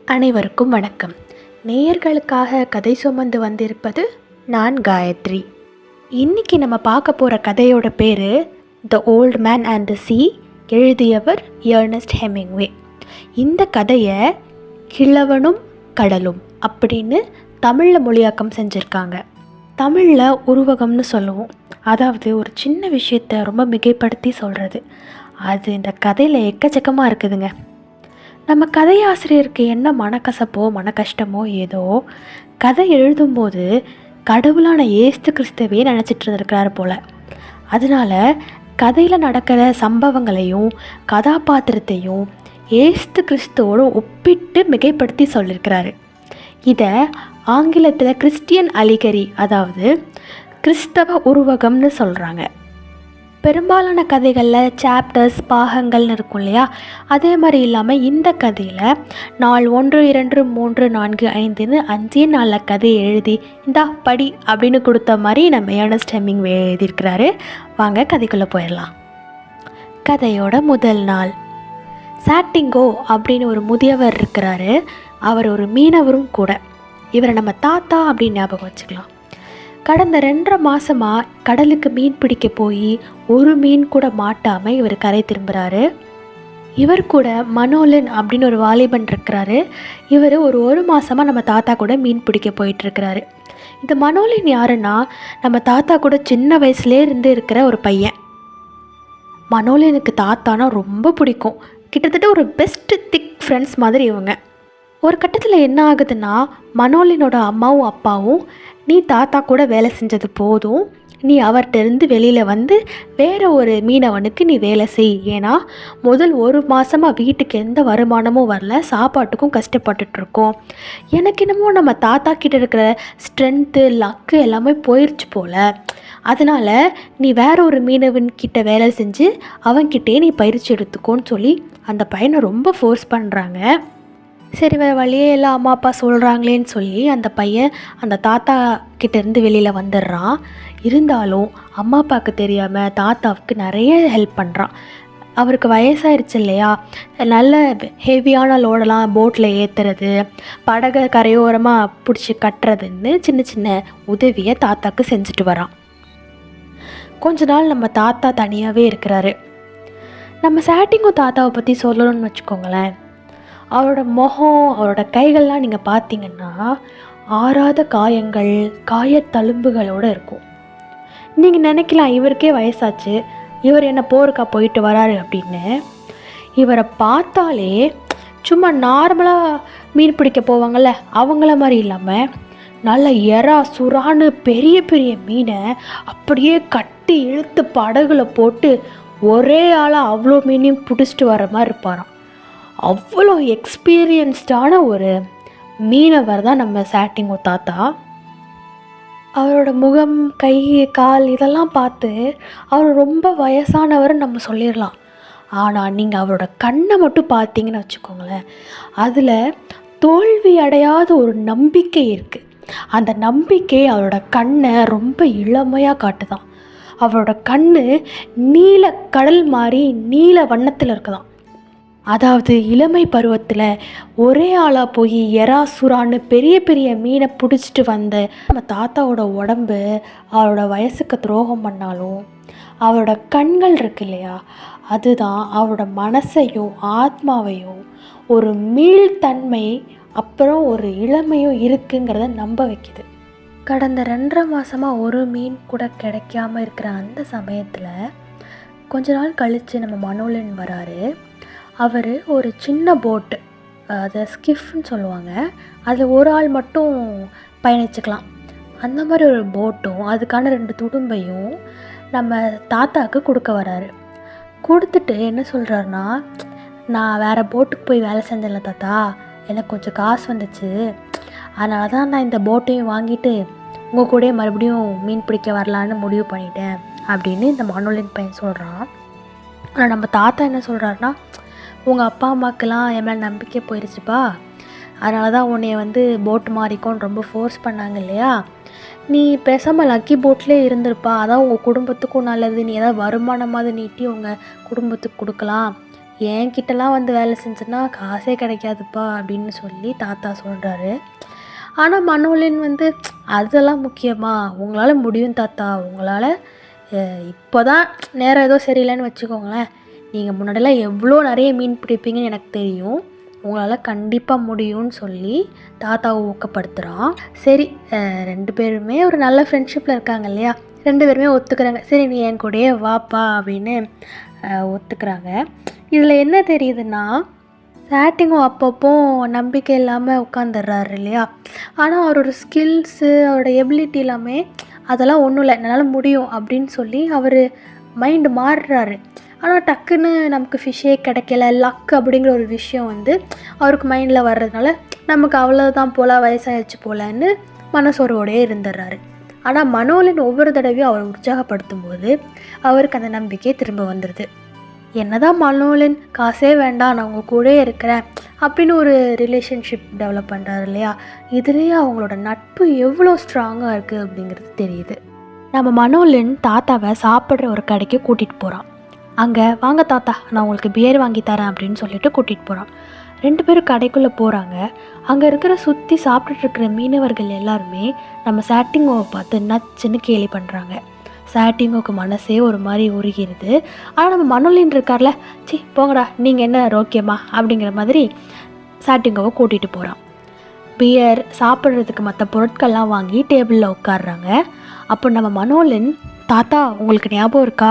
அனைவருக்கும் வணக்கம். நேயர்களுக்காக கதை சுமந்து வந்திருப்பது நான் காயத்ரி. இன்னைக்கு நம்ம பார்க்க போகிற கதையோட பேர் the old man and the சீ. எழுதியவர் எர்னஸ்ட் ஹெமிங்வே. இந்த கதையை கிழவனும் கடலும் அப்படின்னு தமிழில் மொழியாக்கம் செஞ்சுருக்காங்க. தமிழில் உருவகம்னு சொல்லுவோம். அதாவது ஒரு சின்ன விஷயத்தை ரொம்ப மிகைப்படுத்தி சொல்கிறது. அது இந்த கதையில் எக்கச்சக்கமாக இருக்குதுங்க. நம்ம கதையாசிரியருக்கு என்ன மனக்கசப்போ மனக்கஷ்டமோ ஏதோ கதை எழுதும்போது கடவுளான ஏசு கிறிஸ்துவே நினச்சிட்டு இருந்திருக்கிறாரு போல். அதனால் கதையில் நடக்கிற சம்பவங்களையும் கதாபாத்திரத்தையும் ஏசு கிறிஸ்துவோடு ஒப்பிட்டு மிகைப்படுத்தி சொல்லியிருக்கிறாரு. இதை ஆங்கிலத்தில் கிறிஸ்டியன் அலிகரி, அதாவது கிறிஸ்தவ உருவகம்னு சொல்கிறாங்க. பெரும்பாலான கதைகளில் சாப்டர்ஸ் பாகங்கள்னு இருக்கும் இல்லையா, அதே மாதிரி இல்லாமல் இந்த கதையில் நாள் 1, 2, 3, 4, 5ன்னு 5 நாளில் கதையை எழுதி இந்தா படி அப்படின்னு கொடுத்த மாதிரி நம்ம எர்னஸ்ட் ஹெமிங்வே எழுதியிருக்கிறாரு. வாங்க கதைக்குள்ளே போயிடலாம். கதையோட முதல் நாள். சாட்டிங்கோ அப்படின்னு ஒரு முதியவர் இருக்கிறாரு. அவர் ஒரு மீனவரும் கூட. இவரை நம்ம தாத்தா அப்படின்னு ஞாபகம் வச்சுக்கலாம். கடந்த 2.5 மாதமாக கடலுக்கு மீன் பிடிக்க போய் ஒரு மீன் கூட மாட்டாமல் இவர் கரை திரும்புகிறாரு. இவர் கூட மனோலின் அப்படின்னு ஒரு வாலிபன் இருக்கிறாரு. இவர் ஒரு மாதமாக நம்ம தாத்தா கூட மீன் பிடிக்க போயிட்டுருக்கிறாரு. இந்த மனோலின் யாருன்னா, நம்ம தாத்தா கூட சின்ன வயசுலேயே இருந்து இருக்கிற ஒரு பையன். மனோலினுக்கு தாத்தானா ரொம்ப பிடிக்கும். கிட்டத்தட்ட ஒரு பெஸ்ட் திக் ஃப்ரெண்ட்ஸ் மாதிரி இவங்க. ஒரு கட்டத்தில் என்ன ஆகுதுன்னா, மனோலினோட அம்மாவும் அப்பாவும் நீ தாத்தா கூட வேலை செஞ்சது போதும், நீ அவர்கிட்ட இருந்து வெளியில் வந்து வேறு ஒரு மீனவனுக்கு நீ வேலை செய். ஏன்னா முதல் 1 மாதமாக வீட்டுக்கு எந்த வருமானமும் வரல, சாப்பாட்டுக்கும் கஷ்டப்பட்டுட்ருக்கோம். எனக்கு என்னமோ நம்ம தாத்தா கிட்ட இருக்கிற ஸ்ட்ரென்த்து லக்கு எல்லாமே போயிடுச்சு போல். அதனால் நீ வேற ஒரு மீனவன்கிட்ட வேலை செஞ்சு அவன்கிட்டே நீ பயிற்சி எடுத்துக்கோன்னு சொல்லி அந்த பையனை ரொம்ப ஃபோர்ஸ் பண்ணுறாங்க. சரி, வேறு வழியே எல்லாம் அம்மா அப்பா சொல்கிறாங்களேன்னு சொல்லி அந்த பையன் அந்த தாத்தா கிட்டேருந்து வெளியில் வந்துடுறான். இருந்தாலும் அம்மா அப்பாவுக்கு தெரியாமல் தாத்தாவுக்கு நிறைய ஹெல்ப் பண்ணுறான். அவருக்கு வயசாயிருச்சு இல்லையா, நல்ல ஹெவியான லோடெல்லாம் போட்டில் ஏற்றுறது, படகை கரையோரமாக பிடிச்சி கட்டுறதுன்னு சின்ன சின்ன உதவியை தாத்தாவுக்கு செஞ்சுட்டு வரான். கொஞ்ச நாள் நம்ம தாத்தா தனியாகவே இருக்கிறாரு. நம்ம சாட்டிங்கோ தாத்தாவை பற்றி சொல்லணும்னு வச்சுக்கோங்களேன். அவரோட முகம், அவரோட கைகள்லாம் நீங்கள் பார்த்தீங்கன்னா ஆறாத காயங்கள், காயத்தழும்புகளோடு இருக்கும். நீங்கள் நினைக்கலாம் இவருக்கே வயசாச்சு, இவர் என்ன போருக்கா போயிட்டு வராரு அப்படின்னு. இவரை பார்த்தாலே சும்மா நார்மலாக மீன் பிடிக்க போவாங்கள்ல, அவங்கள மாதிரி இல்லாமல் நல்ல எறா சுறான்னு பெரிய பெரிய மீனை அப்படியே கட்டி இழுத்து படகுல போட்டு ஒரே ஆளாக அவ்வளோ மீனையும் பிடிச்சிட்டு வர மாதிரி இருப்பாராம். அவ்வளோ எக்ஸ்பீரியன்ஸ்டான ஒரு மீனவர் தான் நம்ம சாட்டிங்கோ தாத்தா. அவரோட முகம், கை, கால் இதெல்லாம் பார்த்து அவர் ரொம்ப வயசானவர்னு நம்ம சொல்லிடலாம். ஆனால் நீங்கள் அவரோட கண்ணை மட்டும் பார்த்தீங்கன்னு வச்சுக்கோங்களேன், அதில் தோல்வி அடையாத ஒரு நம்பிக்கை இருக்குது. அந்த நம்பிக்கை அவரோட கண்ணை ரொம்ப இளமையாக காட்டுதான். அவரோட கண் நீல கடல் மாதிரி நீல வண்ணத்தில் இருக்குதான். அதாவது இளமை பருவத்தில் ஒரே ஆளாக போய் எறா சுறான்னு பெரிய பெரிய மீனை பிடிச்சிட்டு வந்த நம்ம தாத்தாவோட உடம்பு அவரோட வயசுக்கு துரோகம் பண்ணாலும் அவரோட கண்கள் இருக்கு இல்லையா, அதுதான் அவரோட மனசையும் ஆத்மாவையும் ஒரு மீள்தன்மை அப்புறம் ஒரு இளமையும் இருக்குங்கிறத நம்ப வைக்குது. கடந்த 2.5 மாதமாக ஒரு மீன் கூட கிடைக்காம இருக்கிற அந்த சமயத்தில் கொஞ்ச நாள் கழித்து நம்ம மனோலின் வராரு. அவர் ஒரு சின்ன போட்டு, அதை ஸ்கிஃப்னு சொல்லுவாங்க, அதில் ஒரு ஆள் மட்டும் பயணிச்சுக்கலாம். அந்த மாதிரி ஒரு போட்டும் அதுக்கான 2 துடும்பையும் நம்ம தாத்தாவுக்கு கொடுக்க வராரு. கொடுத்துட்டு என்ன சொல்கிறாருன்னா, நான் வேறு போட்டுக்கு போய் வேலை செஞ்சேன்ல தாத்தா, எனக்கு கொஞ்சம் காசு வந்துச்சு, அதனால தான் நான் இந்த போட்டையும் வாங்கிட்டு உங்கள் கூட மறுபடியும் மீன் பிடிக்க வரலான்னு முடிவு பண்ணிட்டேன் அப்படின்னு இந்த மனோலின் பையன் சொல்கிறான். ஆனால் நம்ம தாத்தா என்ன சொல்கிறாருன்னா, உங்கள் அப்பா அம்மாக்கெல்லாம் என் மேலே நம்பிக்கை போயிடுச்சுப்பா, அதனால தான் உன்னைய போட்டு மாறிக்கோன்னு ரொம்ப ஃபோர்ஸ் பண்ணாங்க இல்லையா, நீ பேசாமல் லக்கி போட்லேயே இருந்திருப்பா, அதான் உங்கள் குடும்பத்துக்கும் நல்லது, நீ ஏதாவது வருமானமாவது நீட்டி உங்கள் குடும்பத்துக்கு கொடுக்கலாம், என்கிட்டலாம் வந்து வேலை செஞ்சேன்னா காசே கிடைக்காதுப்பா அப்படின்னு சொல்லி தாத்தா சொல்கிறாரு. ஆனால் மனோலின் வந்து அதெல்லாம் முக்கியமா, உங்களால் முடியும் தாத்தா, உங்களால் இப்போ தான் நேரம் ஏதோ சரியில்லைன்னு வச்சுக்கோங்களேன், நீங்கள் முன்னாடிலாம் எவ்வளோ நிறைய மீன் பிடிப்பீங்கன்னு எனக்கு தெரியும், உங்களால் கண்டிப்பாக முடியும்னு சொல்லி தாத்தாவை ஊக்கப்படுத்துகிறான். சரி, 2 பேருமே ஒரு நல்ல ஃப்ரெண்ட்ஷிப்பில் இருக்காங்க இல்லையா, 2 பேருமே ஒத்துக்கிறாங்க. சரி நீ என் கூடயே வாப்பா அப்படின்னு ஒத்துக்கிறாங்க. இதில் என்ன தெரியுதுன்னா, ஸ்டார்டிங்கும் அப்பப்போ நம்பிக்கை இல்லாமல் உட்காந்துடுறாரு இல்லையா, ஆனால் அவரோட ஸ்கில்ஸு அவரோட எபிலிட்டி எல்லாமே அதெல்லாம் ஒன்றும் இல்லை, என்னால் முடியும் அப்படின்னு சொல்லி அவர் மைண்டு மாறுறாரு. ஆனால் டக்குன்னு நமக்கு ஃபிஷ்ஷே கிடைக்கல, லக் அப்படிங்கிற ஒரு விஷயம் வந்து அவருக்கு மைண்டில் வர்றதுனால நமக்கு அவ்வளோதான் போல், வயசாகிடுச்சு போலன்னு மனசோர்வோடையே இருந்துடுறாரு. ஆனால் மனோலின் ஒவ்வொரு தடவையும் அவரை உற்சாகப்படுத்தும் போது அவருக்கு அந்த நம்பிக்கை திரும்ப வந்துடுது. என்னதான் மனோலின் காசே வேண்டாம் நான் உங்கள் கூட இருக்கிறேன் அப்படின்னு ஒரு ரிலேஷன்ஷிப் டெவலப் பண்ணுறாரு இல்லையா, இதுலேயே அவங்களோட நட்பு எவ்வளோ ஸ்ட்ராங்காக இருக்குது அப்படிங்கிறது தெரியுது. நம்ம மனோலின் தாத்தாவை சாப்பிட்ற ஒரு கடைக்கு கூட்டிகிட்டு போகிறான். அங்கே வாங்க தாத்தா நான் உங்களுக்கு பியர் வாங்கி தரேன் அப்படின்னு சொல்லிட்டு கூட்டிகிட்டு போகிறான். 2 பேரும் கடைக்குள்ளே போகிறாங்க. அங்கே இருக்கிற சுற்றி சாப்பிட்டுட்டு இருக்கிற மீனவர்கள் எல்லாருமே நம்ம சாட்டிங்கோவை பார்த்து நச்சுன்னு கேலி பண்ணுறாங்க. சாட்டிங்கோக்கு மனசே ஒரு மாதிரி உருகிறது. ஆனால் நம்ம மனோலின் இருக்கார்ல, சி போங்கடா நீங்கள் என்ன ரோக்கியமா அப்படிங்கிற மாதிரி சாட்டிங்கோவை கூட்டிகிட்டு போகிறான். பியர் சாப்பிட்றதுக்கு மற்ற பொருட்கள்லாம் வாங்கி டேபிளில் உட்காடுறாங்க. அப்போ நம்ம மனோலின், தாத்தா உங்களுக்கு ஞாபகம் இருக்கா,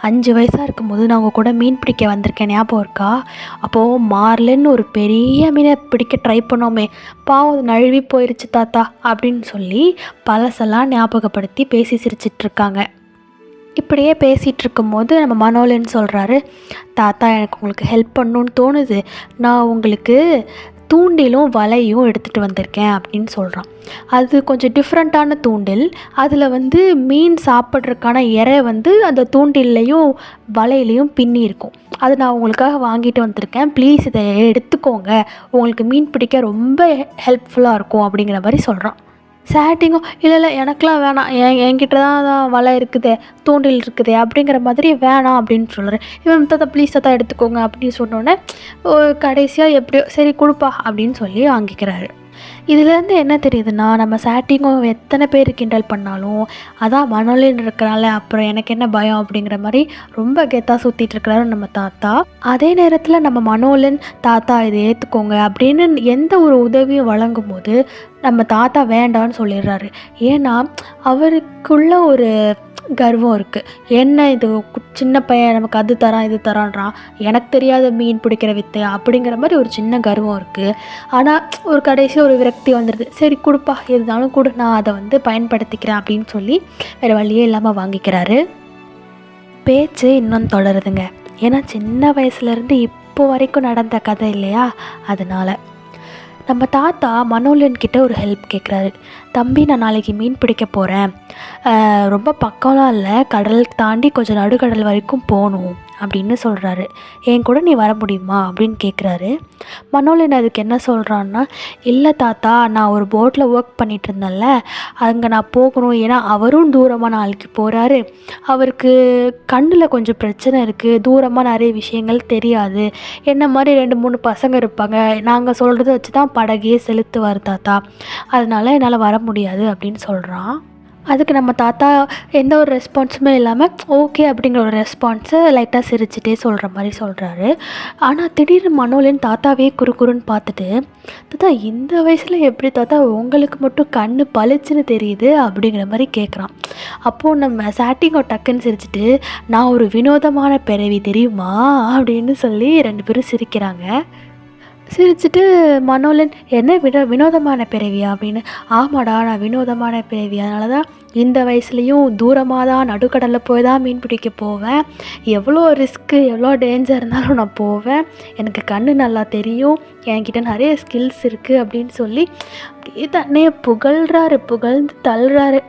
5 வயசாக இருக்கும்போது நான் உங்கள் கூட மீன் பிடிக்க வந்திருக்கேன் ஞாபகம் இருக்கா, அப்போது மார்லின்னு ஒரு பெரிய மீனை பிடிக்க ட்ரை பண்ணோமே, பாவம் அது நழுவி போயிடுச்சு தாத்தா அப்படின்னு சொல்லி பழசெல்லாம் ஞாபகப்படுத்தி பேசி சிரிச்சிட்ருக்காங்க. இப்படியே பேசிகிட்டு இருக்கும்போது நம்ம மனோலின் சொல்கிறாரு, தாத்தா எனக்கு உங்களுக்கு ஹெல்ப் பண்ணணுன்னு தோணுது, நான் உங்களுக்கு தூண்டிலும் வலையும் எடுத்துகிட்டு வந்திருக்கேன் அப்படின்னு சொல்கிறான். அது கொஞ்சம் டிஃப்ரெண்ட்டான தூண்டில், அதில் வந்து மீன் சாப்பிட்றதுக்கான இறை வந்து அந்த தூண்டில்லையும் வலையிலையும் பின்னி இருக்கும். அது நான் உங்களுக்காக வாங்கிட்டு வந்திருக்கேன், ப்ளீஸ் இதை எடுத்துக்கோங்க, உங்களுக்கு மீன் பிடிக்க ரொம்ப ஹெல்ப்ஃபுல்லாக இருக்கும் அப்படிங்கிற மாதிரி சொல்கிறான். சாட்டிங்கும் இல்லை எனக்கெலாம் வேணாம், என்கிட்ட தான் வலை இருக்குதே, தூண்டில் இருக்குதே அப்படிங்கிற மாதிரி வேணாம் அப்படின்னு சொல்கிறேன். இவன் தாத்தா ப்ளீஸ் தாத்தா எடுத்துக்கோங்க அப்படின்னு சொன்னோன்னே கடைசியாக எப்படியோ சரி கொடுப்பா அப்படின்னு சொல்லி வாங்கிக்கிறாரு. இதுலேருந்து என்ன தெரியுதுன்னா, நம்ம சாட்டிங்கும் எத்தனை பேர் கிண்டல் பண்ணாலும் அதான் மனோலின் இருக்கிறனால அப்புறம் எனக்கு என்ன பயம் அப்படிங்கிற மாதிரி ரொம்ப கெத்தாக சுற்றிட்டு இருக்கிறாரு நம்ம தாத்தா. அதே நேரத்தில் நம்ம மனோலின் தாத்தா இதை ஏற்றுக்கோங்க அப்படின்னு எந்த ஒரு உதவியும் வழங்கும் போது நம்ம தாத்தா வேண்டான்னு சொல்லிடுறாரு. ஏன்னா அவருக்குள்ள ஒரு கர்வம் இருக்குது. என்ன இது சின்ன பையன் நமக்கு அது தரான் இது தரான்றான், எனக்கு தெரியாத மீன் பிடிக்கிற வித்தை அப்படிங்கிற மாதிரி ஒரு சின்ன கர்வம் இருக்குது. ஆனால் ஒரு கடைசியாக ஒரு விரக்தி வந்துடுது, சரி கொடுப்பா இருந்தாலும் கொடு, நான் அதை வந்து பயன்படுத்திக்கிறேன் அப்படின்னு சொல்லி வேறு வழியே இல்லாமல் வாங்கிக்கிறாரு. பேச்சு இன்னும் தொடருதுங்க. ஏன்னா சின்ன வயசுலேருந்து இப்போ வரைக்கும் நடந்த கதை இல்லையா, அதனால் நம்ம தாத்தா மனோலின் கிட்ட ஒரு ஹெல்ப் கேட்குறாரு. தம்பி நான் நாளைக்கு மீன் பிடிக்க போகிறேன், ரொம்ப பக்கம்லாம் இல்லை, கடல் தாண்டி கொஞ்சம் நடுக்கடல் வரைக்கும் போகணும் அப்படின்னு சொல்கிறாரு. என் கூட நீ வர முடியுமா அப்படின்னு கேட்குறாரு. மனோலின் அதுக்கு என்ன சொல்கிறான்னா, இல்லை தாத்தா நான் ஒரு போட்டில் ஒர்க் பண்ணிகிட்டு இருந்தேன்ல, அங்கே நான் போகணும், ஏன்னா அவரும் தூரமாக நாளைக்கு போகிறாரு, அவருக்கு கண்ணில் கொஞ்சம் பிரச்சனை இருக்குது, தூரமாக நிறைய விஷயங்கள் தெரியாது, என்ன மாதிரி 2-3 பசங்க இருப்பாங்க, நாங்கள் சொல்கிறத வச்சு தான் படகையே செலுத்துவார் தாத்தா, அதனால் என்னால் வர முடியாது அப்படின்னு சொல்கிறான். அதுக்கு நம்ம தாத்தா எந்த ஒரு ரெஸ்பான்ஸுமே இல்லாமல் ஓகே அப்படிங்கிற ஒரு ரெஸ்பான்ஸை லைட்டாக சிரிச்சிட்டே சொல்கிற மாதிரி சொல்கிறாரு. ஆனால் திடீர்னு மனோலின் தாத்தாவே குறுன்னு பார்த்துட்டு, தாத்தா இந்த வயசில் எப்படி தாத்தா உங்களுக்கு மட்டும் கண்ணு பளிச்சுன்னு தெரியுது அப்படிங்கிற மாதிரி கேட்குறான். அப்போது நம்ம சாட்டிங்கோ டக்குன்னு சிரிச்சிட்டு, நான் ஒரு வினோதமான பிறவி தெரியுமா அப்படின்னு சொல்லி 2 பேரும் சிரிக்கிறாங்க. சிரிச்சுட்டு மனோலின், என்ன வினோதமான பிறவியா அப்படின்னு, ஆமாடா நான் வினோதமான பிறவி, அதனால தான் இந்த வயசுலேயும் தூரமாக தான் நடுக்கடலில் போய் தான் மீன் பிடிக்க போவேன், எவ்வளோ ரிஸ்க்கு எவ்வளோ டேஞ்சர் இருந்தாலும் நான் போவேன், எனக்கு கண்ணு நல்லா தெரியும், என்கிட்ட நிறைய ஸ்கில்ஸ் இருக்குது அப்படின்னு சொல்லி அப்படியே தன்னையே புகழ்ந்து தள்ளுறாரு.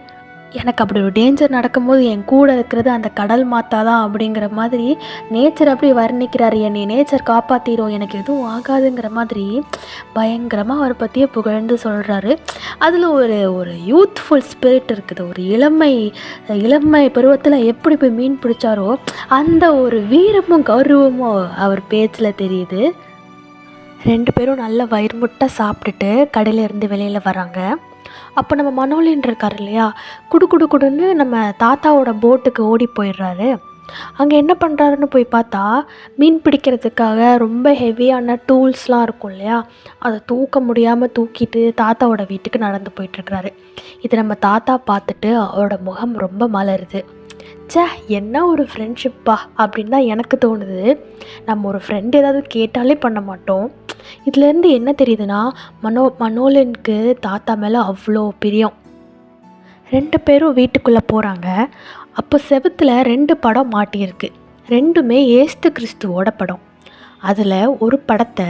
எனக்கு அப்படி ஒரு டேஞ்சர் நடக்கும்போது என் கூட இருக்கிறது அந்த கடல் மாத்தா தான் அப்படிங்கிற மாதிரி நேச்சர் அப்படி வர்ணிக்கிறார். என்னை நேச்சர் காப்பாற்றிடும், எனக்கு எதுவும் ஆகாதுங்கிற மாதிரி பயங்கரமாக அவரை பற்றியே புகழ்ந்து சொல்கிறாரு. அதில் ஒரு ஒரு யூத்ஃபுல் ஸ்பிரிட் இருக்குது. ஒரு இளமை பருவத்தில் எப்படி போய் மீன் பிடிச்சாரோ அந்த ஒரு வீரமும் கௌரவமும் அவர் பேச்சில் தெரியுது. 2 பேரும் நல்ல வயிறு முட்டை சாப்பிட்டுட்டு கடையிலேருந்து வெளியில் வராங்க. அப்போ நம்ம மனோலின் இருக்கார் இல்லையா, குடுன்னு நம்ம தாத்தாவோட போட்டுக்கு ஓடி போயிடுறாரு. அங்கே என்ன பண்ணுறாருன்னு போய் பார்த்தா, மீன் பிடிக்கிறதுக்காக ரொம்ப ஹெவியான டூல்ஸ்லாம் இருக்கும் இல்லையா, அதை தூக்க முடியாமல் தூக்கிட்டு தாத்தாவோட வீட்டுக்கு நடந்து போயிட்டுருக்கிறாரு. இது நம்ம தாத்தா பார்த்துட்டு அவரோட முகம் ரொம்ப மலருது. ச்சே, என்ன ஒரு ஃப்ரெண்ட்ஷிப்பா அப்படின்னு தான் எனக்கு தோணுது. நம்ம ஒரு ஃப்ரெண்டு ஏதாவது கேட்டாலே பண்ண மாட்டோம். இதுலேருந்து என்ன தெரியுதுன்னா, மனோலினுக்கு தாத்தா மேலே அவ்வளோ பிரியம். 2 பேரும் வீட்டுக்குள்ளே போகிறாங்க. அப்போ செவுத்தில் 2 படம் மாட்டியிருக்கு. 2மே ஏசு கிறிஸ்துவோட படம். அதில் ஒரு படத்தை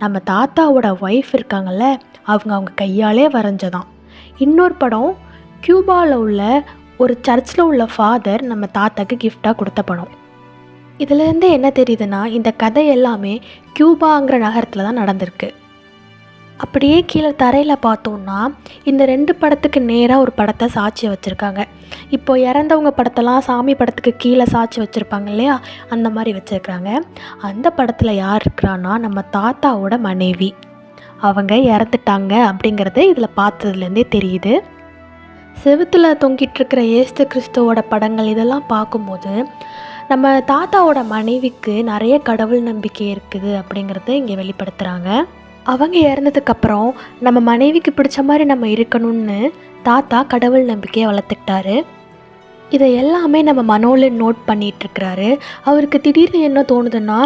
நம்ம தாத்தாவோட ஒய்ஃப் இருக்காங்கள்ல, அவங்க கையாலே வரைஞ்சதான். இன்னொரு படம் கியூபாவில் உள்ள ஒரு சர்ச்சில் உள்ள ஃபாதர் நம்ம தாத்தாக்கு கிஃப்டாக கொடுத்த படம். இதுலேருந்து என்ன தெரியுதுன்னா, இந்த கதை எல்லாமே கியூபாங்கிற நகரத்தில் தான் நடந்திருக்கு. அப்படியே கீழே தரையில் பார்த்தோன்னா இந்த 2 படத்துக்கு நேராக ஒரு படத்தை சாட்சி வச்சுருக்காங்க. இப்போ இறந்தவங்க படத்தெல்லாம் சாமி படத்துக்கு கீழே சாட்சி வச்சுருப்பாங்க இல்லையா, அந்த மாதிரி வச்சுருக்காங்க. அந்த படத்தில் யார் இருக்கிறான்னா, நம்ம தாத்தாவோட மனைவி. அவங்க இறந்துட்டாங்க அப்படிங்கிறது இதில் பார்த்ததுலேருந்தே தெரியுது. செவுத்தில் தொங்கிட்டு இருக்கிற ஏசு கிறிஸ்துவோட படங்கள் இதெல்லாம் பார்க்கும்போது நம்ம தாத்தாவோட மனைவிக்கு நிறைய கடவுள் நம்பிக்கை இருக்குது அப்படிங்கிறத இங்கே வெளிப்படுத்துகிறாங்க. அவங்க இறந்ததுக்கப்புறம் நம்ம மனைவிக்கு பிடிச்ச மாதிரி நம்ம இருக்கணும்னு தாத்தா கடவுள் நம்பிக்கையை வளர்த்துக்கிட்டாரு. இதை எல்லாமே நம்ம மனோலின் நோட் பண்ணிகிட்ருக்கிறாரு. அவருக்கு திடீர்னு என்ன தோணுதுன்னா,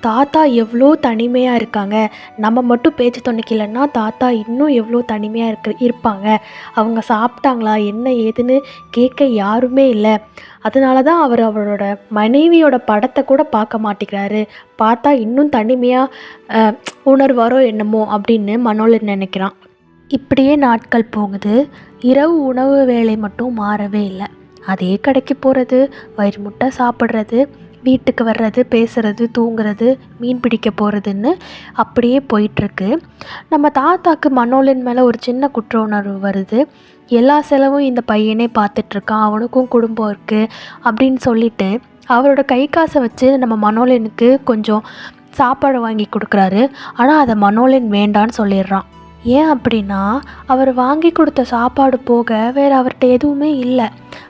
தாத்தா எவ்வளோ தனிமையாக இருக்காங்க, நம்ம மட்டும் பேச்சு துணைக்கலைன்னா தாத்தா இன்னும் எவ்வளோ தனிமையாக இருப்பாங்க. அவங்க சாப்பிட்டாங்களா என்ன ஏதுன்னு கேட்க யாருமே இல்லை. அதனால தான் அவரோட மனைவியோட படத்தை கூட பார்க்க மாட்டேங்கிறாரு. பார்த்தா இன்னும் தனிமையாக உணர்வாரோ என்னமோ அப்படின்னு மனோலின் நினைக்கிறான். இப்படியே நாட்கள் போகுது. இரவு உணவு வேலை மட்டும் மாறவே இல்லை. அதே கடைக்கு போகிறது, வயிறு முட்டை சாப்பிட்றது, வீட்டுக்கு வர்றது, பேசுகிறது, தூங்குறது, மீன் பிடிக்க போகிறதுன்னு அப்படியே போயிட்டுருக்கு. நம்ம தாத்தாக்கு மனோலின் மேலே ஒரு சின்ன குற்ற உணர்வு வருது. எல்லா செலவும் இந்த பையனே பார்த்துட்ருக்கான், அவனுக்கும் குடும்பம் இருக்குது அப்படின்னு சொல்லிட்டு அவரோட கை காசை வச்சு நம்ம மனோலினுக்கு கொஞ்சம் சாப்பாடு வாங்கி கொடுக்குறாரு. ஆனால் அதை மனோலின் வேண்டான்னு சொல்லிடுறான். ஏன் அப்படின்னா, அவர் வாங்கி கொடுத்த சாப்பாடு போக வேறு அவர்கிட்ட எதுவுமே இல்லை.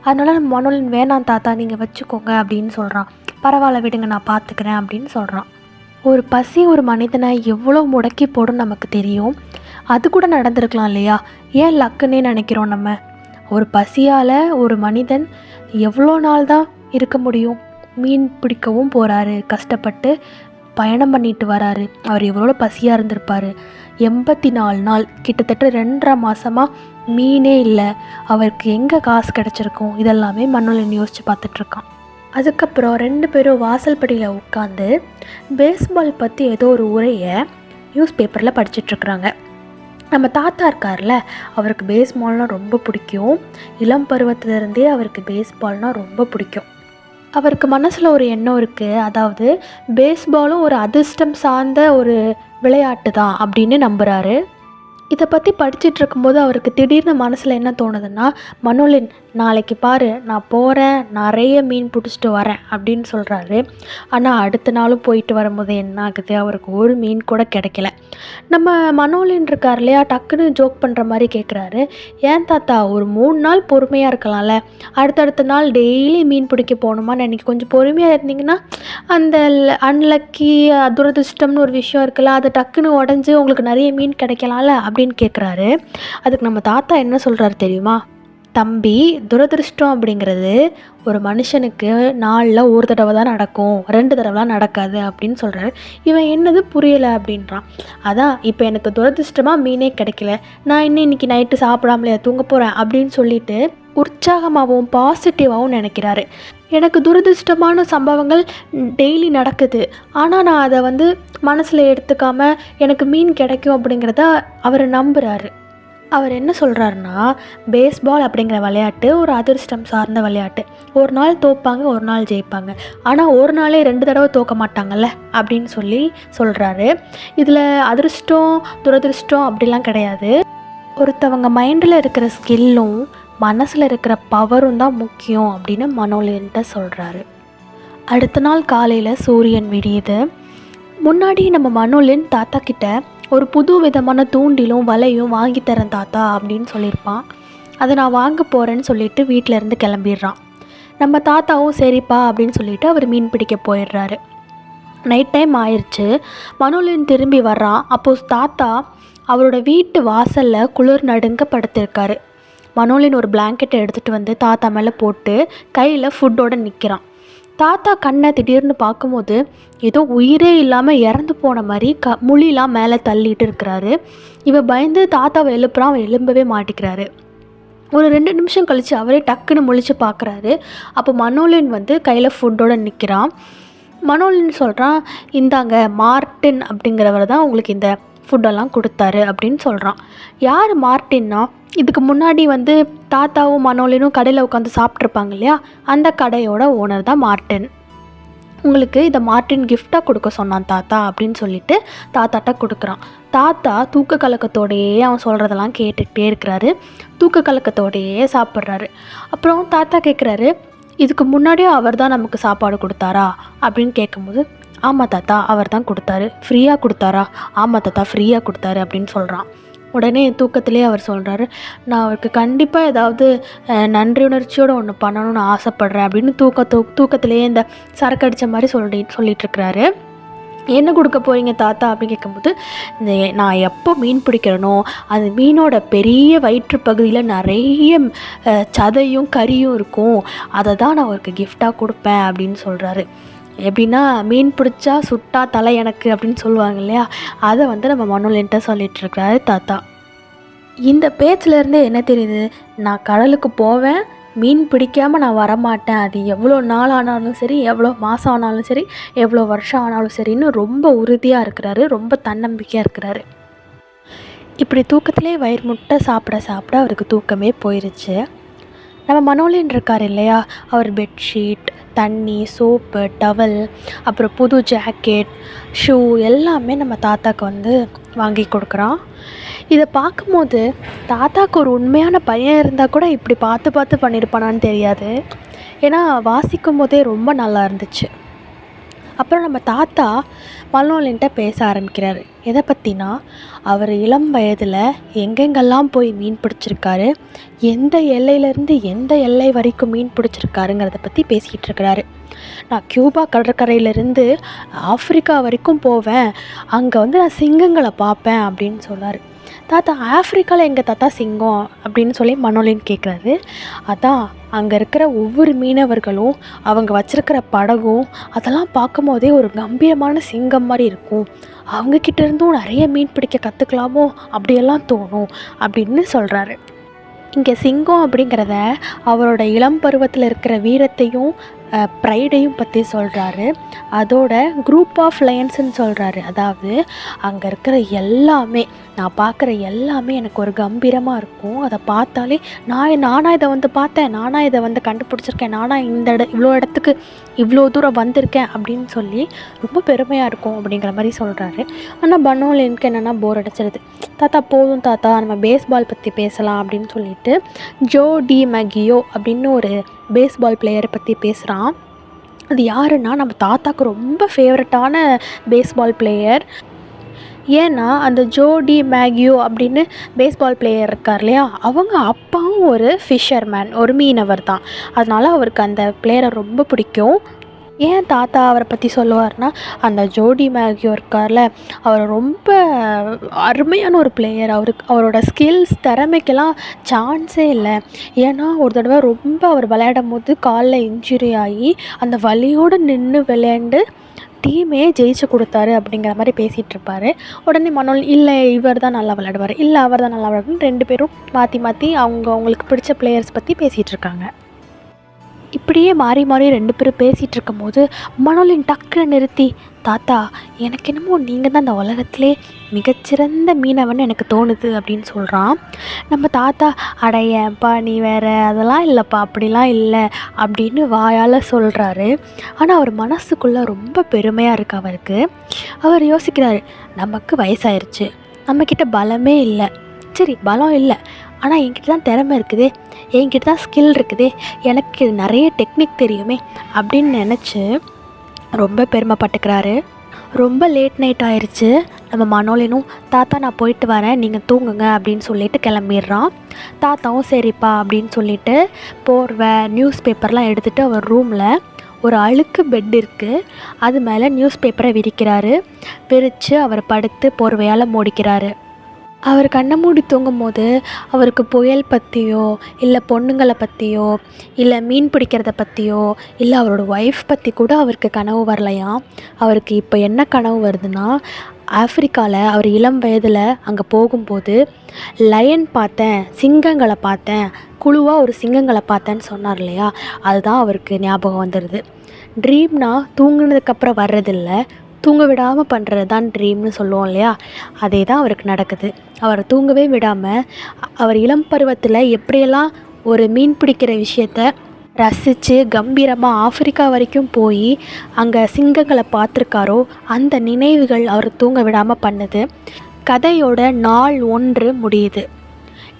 அதனால் நம்ம மனோலின் வேணாம் தாத்தா நீங்கள் வச்சுக்கோங்க அப்படின்னு சொல்கிறான். பரவாயில்ல விடுங்க நான் பார்த்துக்கிறேன் அப்படின்னு சொல்கிறான். ஒரு பசி ஒரு மனிதனை எவ்வளோ முடக்கி போடும் நமக்கு தெரியும். அது கூட நடந்திருக்கலாம் இல்லையா? ஏன் லக்குன்னே நினைக்கிறோம் நம்ம. ஒரு பசியால் ஒரு மனிதன் எவ்வளோ நாள் தான் இருக்க முடியும்? மீன் பிடிக்கவும் போகிறாரு, கஷ்டப்பட்டு பயணம் பண்ணிட்டு வராரு. அவர் எவ்வளோ பசியாக இருந்திருப்பார். 84 நாள், கிட்டத்தட்ட 2.5 மாதமாக மீனே இல்லை. அவருக்கு எங்கே காசு கிடச்சிருக்கும்? இதெல்லாமே மனோலின் யோசித்து பார்த்துட்ருக்கான். அதுக்கப்புறம் 2 பேரும் வாசல் படியில் உட்காந்து பேஸ்பால் பற்றி ஏதோ ஒரு உரையை நியூஸ் பேப்பரில் படிச்சிட்ருக்குறாங்க. நம்ம தாத்தா இருக்கார்ல, அவருக்கு பேஸ்பால்னால் ரொம்ப பிடிக்கும். இளம் பருவத்திலேருந்தே அவருக்கு பேஸ்பால்னால் ரொம்ப பிடிக்கும். அவருக்கு மனசில் ஒரு எண்ணம் இருக்குது. அதாவது பேஸ்பாலும் ஒரு அதிர்ஷ்டம் சார்ந்த ஒரு விளையாட்டு தான் அப்படின்னு நம்புகிறாரு. இதை பற்றி படிச்சுட்டு இருக்கும்போது அவருக்கு திடீர்னு மனசில் என்ன தோணுதுன்னா, மனோலின் நாளைக்கு பாரு நான் போகிறேன், நிறைய மீன் பிடிச்சிட்டு வரேன் அப்படின்னு சொல்கிறாரு. ஆனால் அடுத்த நாளும் போயிட்டு வரும்போது என்ன ஆகுது, அவருக்கு ஒரு மீன் கூட கிடைக்கல. நம்ம மனோலின் இருக்கார் இல்லையா, டக்குன்னு ஜோக் பண்ணுற மாதிரி கேட்குறாரு, ஏன் தாத்தா ஒரு 3 நாள் பொறுமையாக இருக்கலாம்ல, அடுத்தடுத்த நாள் டெய்லி மீன் பிடிக்க போகணுமான்னு அன்றைக்கி கொஞ்சம் பொறுமையாக இருந்தீங்கன்னா அந்த அன்லக்கி துரதிர்ஷ்டம்னு ஒரு விஷயம் இருக்குல்ல, அது டக்குன்னு உடஞ்சி உங்களுக்கு நிறைய மீன் கிடைக்கலாம்ல அப்படின்னு கேட்குறாரு. அதுக்கு நம்ம தாத்தா என்ன சொல்கிறாரு தெரியுமா? தம்பி, துரதிருஷ்டம் அப்படிங்கிறது ஒரு மனுஷனுக்கு நாளில் ஒரு தடவை தான் நடக்கும், 2 தடவைலாம் நடக்காது அப்படின்னு சொல்கிறாரு. இவன் என்னது புரியலை அப்படின்றான். அதான் இப்போ எனக்கு துரதிருஷ்டமாக மீனே கிடைக்கல, நான் இன்னைக்கு நைட்டு சாப்பிடாமலையா தூங்க போகிறேன் அப்படின்னு சொல்லிட்டு உற்சாகமாகவும் பாசிட்டிவாகவும் நினைக்கிறாரு. எனக்கு துரதிருஷ்டமான சம்பவங்கள் டெய்லி நடக்குது, ஆனால் நான் அதை மனசில் எடுத்துக்காமல் எனக்கு மீன் கிடைக்கும் அப்படிங்கிறத அவர் நம்புகிறாரு. அவர் என்ன சொல்கிறாருன்னா, பேஸ்பால் அப்படிங்கிற விளையாட்டு ஒரு அதிர்ஷ்டம் சார்ந்த விளையாட்டு. ஒரு நாள் தோற்பாங்க, ஒரு நாள் ஜெயிப்பாங்க. ஆனால் ஒரு நாளே 2 தடவை தோற்க மாட்டாங்கல்ல அப்படின்னு சொல்கிறாரு. இதில் அதிர்ஷ்டம் துரதிர்ஷ்டம் அப்படிலாம் கிடையாது. ஒருத்தவங்க மைண்டில் இருக்கிற ஸ்கில்லும் மனசில் இருக்கிற பவரும் தான் முக்கியம் அப்படின்னு மனோலியன்ட்ட சொல்கிறாரு. அடுத்த நாள் காலையில் சூரியன் விடியுது. முன்னாடி நம்ம மனோலியன் தாத்தா கிட்ட ஒரு புது விதமான தூண்டிலும் வலையும் வாங்கி தரேன் தாத்தா அப்படின்னு சொல்லியிருப்பான். அதை நான் வாங்க போகிறேன்னு சொல்லிட்டு வீட்டிலேருந்து கிளம்பிடுறான். நம்ம தாத்தாவும் சரிப்பா அப்படின்னு சொல்லிட்டு அவர் மீன் பிடிக்க போயிடுறாரு. நைட் டைம் ஆயிடுச்சு. மனோலியன் திரும்பி வர்றான். அப்போது தாத்தா அவரோட வீட்டு வாசலில் குளிர் நடுங்க படுத்திருக்காரு. மனோலியன் ஒரு பிளாங்கெட்டை எடுத்துகிட்டு வந்து தாத்தா மேலே போட்டு கையில் ஃபுட்டோடு நிற்கிறான். தாத்தா கண்ணை திடீர்னு பார்க்கும்போது ஏதோ உயிரே இல்லாமல் இறந்து போன மாதிரி முழிலாம் மேலே தள்ளிட்டு இருக்கிறாரு. இவன் பயந்து தாத்தாவை எழுப்புறான். அவன் எழும்பவே மாட்டிக்கிறாரு. ஒரு 2 நிமிஷம் கழித்து அவரே டக்குன்னு முழிச்சு பார்க்குறாரு. அப்போ மனோலியன் வந்து கையில் ஃபுட்டோடு நிற்கிறான். மனோலியன் சொல்கிறான், இந்தாங்க மார்ட்டின் அப்படிங்கிறவர் தான் உங்களுக்கு இந்த ஃபுட்டெல்லாம் கொடுத்தாரு அப்படின்னு சொல்கிறான். யார் மார்ட்டின்னா, இதுக்கு முன்னாடி வந்து தாத்தாவும் மனோலியனும் கடையில் உட்காந்து சாப்பிட்ருப்பாங்க இல்லையா, அந்த கடையோட ஓனர் தான் மார்ட்டின். உங்களுக்கு இதை மார்ட்டின் கிஃப்டாக கொடுக்க சொன்னான் தாத்தா அப்படின்னு சொல்லிட்டு தாத்தாட்ட கொடுக்குறான். தாத்தா தூக்க கலக்கத்தோடையே அவன் சொல்கிறதெல்லாம் கேட்டுக்கிட்டே இருக்கிறாரு. தூக்க கலக்கத்தோடையே சாப்பிட்றாரு. அப்புறம் தாத்தா கேட்குறாரு, இதுக்கு முன்னாடியே அவர் தான் நமக்கு சாப்பாடு கொடுத்தாரா அப்படின்னு கேட்கும்போது, ஆமாம் தாத்தா அவர் தான் கொடுத்தாரு. ஃப்ரீயாக கொடுத்தாரா? ஆமாம் தாத்தா ஃப்ரீயாக கொடுத்தாரு அப்படின்னு சொல்கிறான். உடனே தூக்கத்திலே அவர் சொல்கிறாரு, நான் அவருக்கு கண்டிப்பாக ஏதாவது நன்றி உணர்ச்சியோடு ஒன்று பண்ணணும்னு ஆசைப்பட்றேன் அப்படின்னு தூக்கத்திலேயே இந்த சரக்கு அடித்த மாதிரி சொல்லிகிட்ருக்கிறாரு. என்ன கொடுக்க போகிறீங்க தாத்தா அப்படின்னு கேட்கும்போது, இந்த நான் எப்போ மீன் பிடிக்கிறேனோ அந்த மீனோட பெரிய வயிற்று பகுதியில் நிறைய சதையும் கறியும் இருக்கும், அதை தான் நான் அவருக்கு கிஃப்டாக கொடுப்பேன் அப்படின்னு சொல்கிறாரு. எப்படின்னா, மீன் பிடிச்சா சுட்டா தலை எனக்கு அப்படின்னு சொல்லுவாங்க இல்லையா, அதை வந்து நம்ம மனோலியன்ட்ட சொல்லிகிட்ருக்கிறாரு தாத்தா. இந்த பேச்சிலேருந்து என்ன தெரியுது, நான் கடலுக்கு போவேன், மீன் பிடிக்காமல் நான் வரமாட்டேன், அது எவ்வளோ நாள் ஆனாலும் சரி, எவ்வளோ மாதம் ஆனாலும் சரி, எவ்வளோ வருஷம் ஆனாலும் சரின்னு ரொம்ப உறுதியாக இருக்கிறாரு, ரொம்ப தன்னம்பிக்கையாக இருக்கிறாரு. இப்படி தூக்கத்திலே வயிறு முட்டை சாப்பிட அவருக்கு தூக்கமே போயிடுச்சு. நம்ம மனோலியன் இருக்கார் இல்லையா, அவர் பெட்ஷீட், தண்ணி, சோப்பு, டவல், அப்புறம் புது ஜாக்கெட், ஷூ எல்லாமே நம்ம தாத்தாக்கு வந்து வாங்கி கொடுக்குறான். இதை பார்க்கும்போது தாத்தாக்கு ஒரு உண்மையான பையன் இருந்தால் கூட இப்படி பார்த்து பண்ணியிருப்பானான்னு தெரியாது. ஏன்னா வாசிக்கும் போதே ரொம்ப நல்லா இருந்துச்சு. அப்புறம் நம்ம தாத்தா மனோலியன்ட்ட பேச ஆரம்பிக்கிறாரு. எதை பற்றினா, அவர் இளம் வயதில் எங்கெங்கெல்லாம் போய் மீன் பிடிச்சிருக்காரு, எந்த எல்லையிலேருந்து எந்த எல்லை வரைக்கும் மீன் பிடிச்சிருக்காருங்கிறத பற்றி பேசிக்கிட்டு இருக்கிறாரு. நான் கியூபா கடற்கரையிலேருந்து ஆஃப்ரிக்கா வரைக்கும் போவேன், அங்கே வந்து நான் சிங்கங்களை பார்ப்பேன் அப்படின்னு சொன்னார். தாத்தா, ஆஃப்ரிக்காவில் எங்கள் தாத்தா சிங்கம் அப்படின்னு சொல்லி மனோலியன் கேட்குறாரு. அதான் அங்கே இருக்கிற ஒவ்வொரு மீனவர்களும் அவங்க வச்சுருக்கிற படகும் அதெல்லாம் பார்க்கும் போதே ஒரு கம்பீரமான சிங்கம் மாதிரி இருக்கும், அவங்கக்கிட்ட இருந்தும் நிறைய மீன் பிடிக்க கற்றுக்கலாமோ அப்படியெல்லாம் தோணும் அப்படின்னு சொல்கிறாரு. இங்கே சிங்கம் அப்படிங்கிறத அவரோட இளம் பருவத்தில் இருக்கிற வீரத்தையும் ப்ரைடையும் பற்றி சொல்கிறாரு. அதோட குரூப் ஆஃப் லயன்ஸ்ன்னு சொல்கிறாரு. அதாவது அங்கே இருக்கிற எல்லாமே, நான் பார்க்குற எல்லாமே எனக்கு ஒரு கம்பீரமாக இருக்கும், அதை பார்த்தாலே நானாக இதை வந்து பார்த்தேன், நானாக இதை வந்து கண்டுபிடிச்சிருக்கேன், நானாக இவ்வளோ இடத்துக்கு இவ்வளோ தூரம் வந்திருக்கேன் அப்படின்னு சொல்லி ரொம்ப பெருமையாக இருக்கும் அப்படிங்கிற மாதிரி சொல்கிறாரு. ஆனால் மனோலியனுக்கு என்னென்னா போர் அடிச்சிருது. தாத்தா போதும் தாத்தா, நம்ம பேஸ்பால் பற்றி பேசலாம் அப்படின்னு சொல்லிட்டு ஜோ டி மேகியோ அப்படின்னு ஒரு பேஸ்பால் பிளேயரை பற்றி பேசுகிறான். அது யாருன்னா, நம்ம தாத்தாக்கு ரொம்ப ஃபேவரட்டான பேஸ்பால் பிளேயர். ஏன்னா அந்த ஜோ டி மேகியோ அப்படின்னு பேஸ்பால் பிளேயர் இருக்கார் இல்லையா, அவங்க அப்பாவும் ஒரு ஃபிஷர்மேன், ஒரு மீனவர் தான். அதனால் அவருக்கு அந்த பிளேயரை ரொம்ப பிடிக்கும். ஏன் தாத்தா அவரை பற்றி சொல்லுவார்னா, அந்த ஜோ டி மேகியோ இருக்கார்ல, அவர் ரொம்ப அருமையான ஒரு பிளேயர். அவரோட ஸ்கில்ஸ் திறமைக்கெல்லாம் சான்ஸே இல்லை. ஏன்னா ஒரு தடவை ரொம்ப அவர் விளையாடும் போது காலில் இன்ஜுரி ஆகி அந்த வலியோடு நின்று விளையாண்டு டீமே ஜெயிச்சு கொடுத்தாரு அப்படிங்கிற மாதிரி பேசிகிட்டு இருப்பார். உடனே மனோல், இல்லை இவர் தான் நல்லா விளையாடுவார், இல்லை அவர் தான் நல்லா விளையாடுவார்னு 2 பேரும் மாற்றி அவங்களுக்கு பிடிச்ச பிளேயர்ஸ் பற்றி பேசிகிட்டு இருக்காங்க. இப்படியே மாறி மாறி 2 பேரும் பேசிகிட்டு இருக்கும்போது மனோலின் டக்குன்னு நிறுத்தி, தாத்தா எனக்கு என்னமோ நீங்கள் தான் இந்த உலகத்திலே மிகச்சிறந்த மீனவன் எனக்கு தோணுது அப்படின்னு சொல்கிறான். நம்ம தாத்தா, அட ஏன்ப்பா நீ வேறு, அதெல்லாம் இல்லைப்பா, அப்படிலாம் இல்லை அப்படின்னு வாயால் சொல்கிறாரு. ஆனால் அவர் மனசுக்குள்ளே ரொம்ப பெருமையாக இருக்குது அவருக்கு. அவர் யோசிக்கிறாரு, நமக்கு வயசாயிருச்சு, நம்மக்கிட்ட பலமே இல்லை. சரி பலம் இல்லை, ஆனால் என்கிட்ட தான் திறமை இருக்குதே, என்கிட்ட தான் ஸ்கில் இருக்குதே, எனக்கு நிறைய டெக்னிக் தெரியுமே அப்படின்னு நினச்சி ரொம்ப பெருமைப்பட்டுக்கிறாரு. ரொம்ப லேட் நைட் ஆயிடுச்சு. நம்ம மனோலினும், தாத்தா நான் போயிட்டு வரேன், நீங்கள் தூங்குங்க அப்படின்னு சொல்லிட்டு கிளம்பிடுறான். தாத்தாவும் சரிப்பா அப்படின்னு சொல்லிட்டு போர்வை நியூஸ் பேப்பர்லாம் எடுத்துகிட்டு அவர் ரூமில் ஒரு அழுக்கு பெட் இருக்குது, அது மேலே நியூஸ் பேப்பரை விரிக்கிறாரு. விரித்து அவர் படுத்து போர்வையால் மூடிக்கிறாரு. அவர் கண்ணை மூடி தூங்கும்போது அவருக்கு புயல் பற்றியோ, இல்லை பொண்ணுங்களை பற்றியோ, இல்லை மீன் பிடிக்கிறத பற்றியோ, இல்லை அவரோட ஒய்ஃப் பற்றி கூட அவருக்கு கனவு வரலையாம். அவருக்கு இப்போ என்ன கனவு வருதுன்னா, ஆஃப்ரிக்காவில் அவர் இளம் வயதில் அங்கே போகும்போது லயன் பார்த்தேன், சிங்கங்களை பார்த்தேன், குழுவாக ஒரு சிங்கங்களை பார்த்தேன்னு சொன்னார் இல்லையா, அதுதான் அவருக்கு ஞாபகம் வந்துடுது. ட்ரீம்னா தூங்குனதுக்கப்புறம் வர்றதில்லை, தூங்க விடாமல் பண்ணுறது தான் ட்ரீம்னு சொல்லுவோம் இல்லையா, அதே தான் அவருக்கு நடக்குது. அவரை தூங்கவே விடாமல் அவர் இளம் பருவத்தில் எப்படியெல்லாம் ஒரு மீன் பிடிக்கிற விஷயத்த ரசித்து கம்பீரமாக ஆஃப்ரிக்கா வரைக்கும் போய் அங்கே சிங்கங்களை பார்த்துருக்காரோ, அந்த நினைவுகள் அவர் தூங்க விடாமல் பண்ணுது. கதையோட நாள் 1 முடியுது.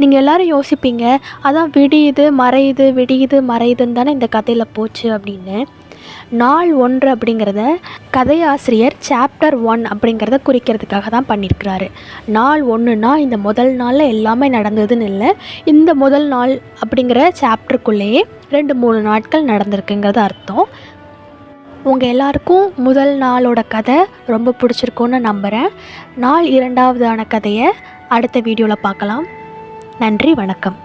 நீங்கள் எல்லோரும் யோசிப்பீங்க, அதான் விடியுது மறையுது விடியுது மறையுதுன்னு தானே இந்த கதையில் போச்சு அப்படின்னு. நாள் 1 அப்படிங்கிறத கதையாசிரியர் சாப்டர் 1 அப்படிங்கிறத குறிக்கிறதுக்காக தான் பண்ணியிருக்கிறாரு. நாள் 1னா இந்த முதல் நாளில் எல்லாமே நடந்ததுன்னு இல்லை, இந்த முதல் நாள் அப்படிங்கிற சாப்டருக்குள்ளேயே 2-3 நாட்கள் நடந்திருக்குங்கிறது அர்த்தம். உங்கள் எல்லாருக்கும் முதல் நாளோட கதை ரொம்ப பிடிச்சிருக்குன்னு நம்புகிறேன். நாள் 2ஆவதான கதையை அடுத்த வீடியோவில் பார்க்கலாம். நன்றி, வணக்கம்.